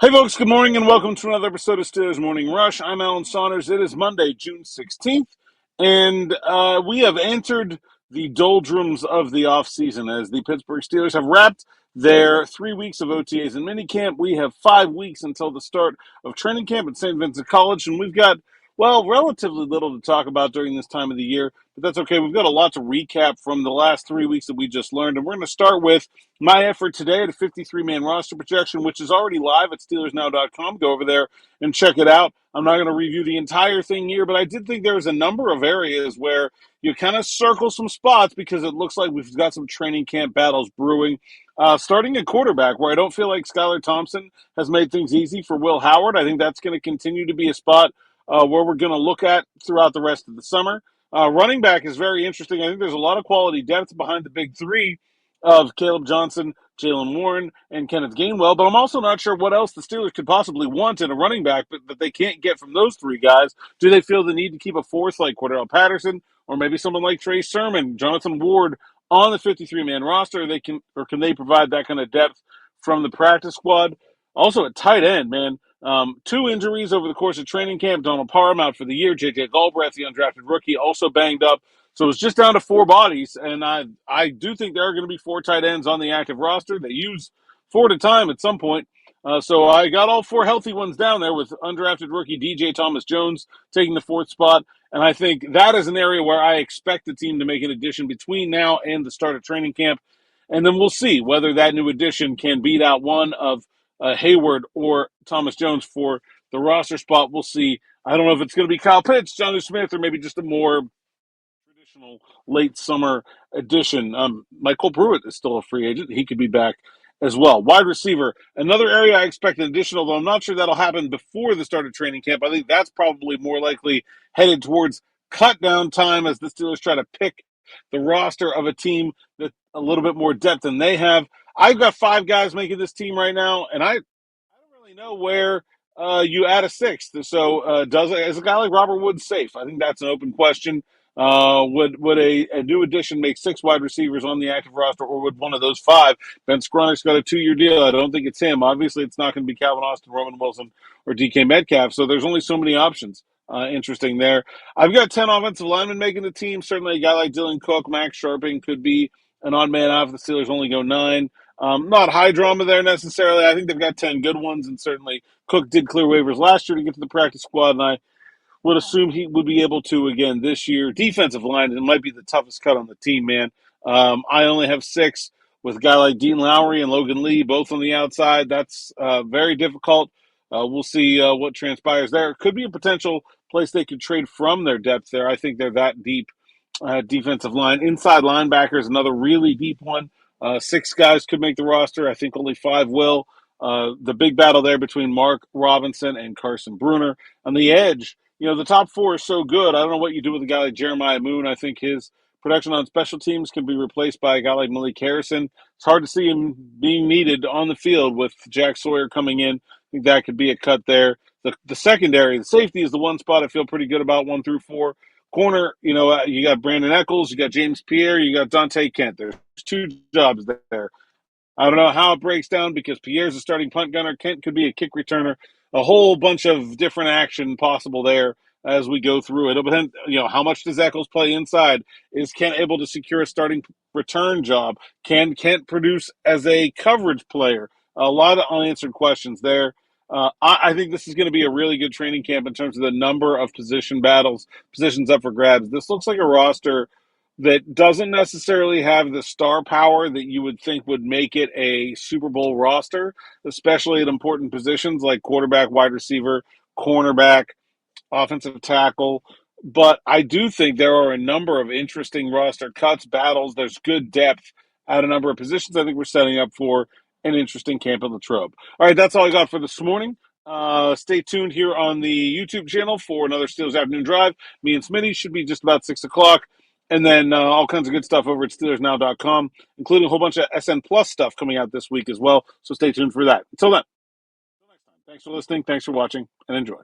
Hey folks, good morning and welcome to another episode of Steelers Morning Rush. I'm Alan Saunders. It is Monday, June 16th, and we have entered the doldrums of the offseason as the Pittsburgh Steelers have wrapped their 3 weeks of OTAs and minicamp. We have 5 weeks until the start of training camp at St. Vincent College, and we've got, well, relatively little to talk about during this time of the year, but that's okay. We've got a lot to recap from the last 3 weeks that we just learned, and we're going to start with my effort today at a 53-man roster projection, which is already live at SteelersNow.com. Go over there and check it out. I'm not going to review the entire thing here, but I did think there was a number of areas where you kind of circle some spots because it looks like we've got some training camp battles brewing. Starting at quarterback, where I don't feel like Skylar Thompson has made things easy for Will Howard. I think that's going to continue to be a spot where we're going to look at throughout the rest of the summer. Running back is very interesting. I think there's a lot of quality depth behind the big three of Caleb Johnson, Jalen Warren, and Kenneth Gainwell, but I'm also not sure what else the Steelers could possibly want in a running back that they can't get from those three guys. Do they feel the need to keep a fourth like Cordell Patterson or maybe someone like Trey Sermon, Jonathan Ward on the 53-man roster? Can they provide that kind of depth from the practice squad? Also at tight end, man, two injuries over the course of training camp. Donald Parham out for the year. J.J. Galbraith, the undrafted rookie, also banged up. So it's just down to four bodies, and I do think there are going to be four tight ends on the active roster. They use four at a time at some point. So I got all four healthy ones down there with undrafted rookie DJ Thomas Jones taking the fourth spot. And I think that is an area where I expect the team to make an addition between now and the start of training camp. And then we'll see whether that new addition can beat out one of Hayward or Thomas Jones for the roster spot. We'll see. I don't know if it's going to be Kyle Pitts, Jonnu Smith, or maybe just a more traditional late summer addition. Michael Pruitt is still a free agent. He could be back as well. Wide receiver, another area I expect an addition, although I'm not sure that'll happen before the start of training camp. I think that's probably more likely headed towards cut down time as the Steelers try to pick the roster of a team that's a little bit more depth than they have. I've got five guys making this team right now, and I don't really know where you add a sixth. So is a guy like Robert Woods safe? I think that's an open question. Would a new addition make six wide receivers on the active roster, or would one of those five? Ben Skronik's got a 2-year deal. I don't think it's him. Obviously, it's not going to be Calvin Austin, Roman Wilson, or DK Metcalf. So there's only so many options. Interesting there. I've got 10 offensive linemen making the team. Certainly a guy like Dylan Cook, Max Sharping could be an odd man out if the Steelers only go 9. Not high drama there necessarily. I think they've got 10 good ones, and certainly Cook did clear waivers last year to get to the practice squad, and I would assume he would be able to again this year. Defensive line, it might be the toughest cut on the team, man. I only have 6 with a guy like Dean Lowry and Logan Lee, both on the outside. That's very difficult. We'll see what transpires there. It could be a potential place they could trade from their depth there. I think they're that deep. Defensive line. Inside linebackers, another really deep one. 6 guys could make the roster. I think only 5 will. The big battle there between Mark Robinson and Carson Bruner. On the edge, the top 4 is so good. I don't know what you do with a guy like Jeremiah Moon. I think his production on special teams can be replaced by a guy like Malik Harrison. It's hard to see him being needed on the field with Jack Sawyer coming in. I think that could be a cut there. The secondary, the safety is the one spot I feel pretty good about, 1 through 4. Corner, you got Brandon Eccles, you got James Pierre, you got Dante Kent. There's 2 jobs there. I don't know how it breaks down because Pierre's a starting punt gunner. Kent could be a kick returner. A whole bunch of different action possible there as we go through it. It'll depend, how much does Eccles play inside? Is Kent able to secure a starting return job? Can Kent produce as a coverage player? A lot of unanswered questions there. I think this is going to be a really good training camp in terms of the number of position battles, positions up for grabs. This looks like a roster that doesn't necessarily have the star power that you would think would make it a Super Bowl roster, especially at important positions like quarterback, wide receiver, cornerback, offensive tackle. But I do think there are a number of interesting roster cuts, battles. There's good depth at a number of positions. I think we're setting up for an interesting camp in Latrobe. All right, that's all I got for this morning. Stay tuned here on the YouTube channel for another Steelers Afternoon Drive. Me and Smitty should be just about 6 o'clock. And then all kinds of good stuff over at SteelersNow.com, including a whole bunch of SN Plus stuff coming out this week as well. So stay tuned for that. Until then, until next time, thanks for listening, thanks for watching, and enjoy.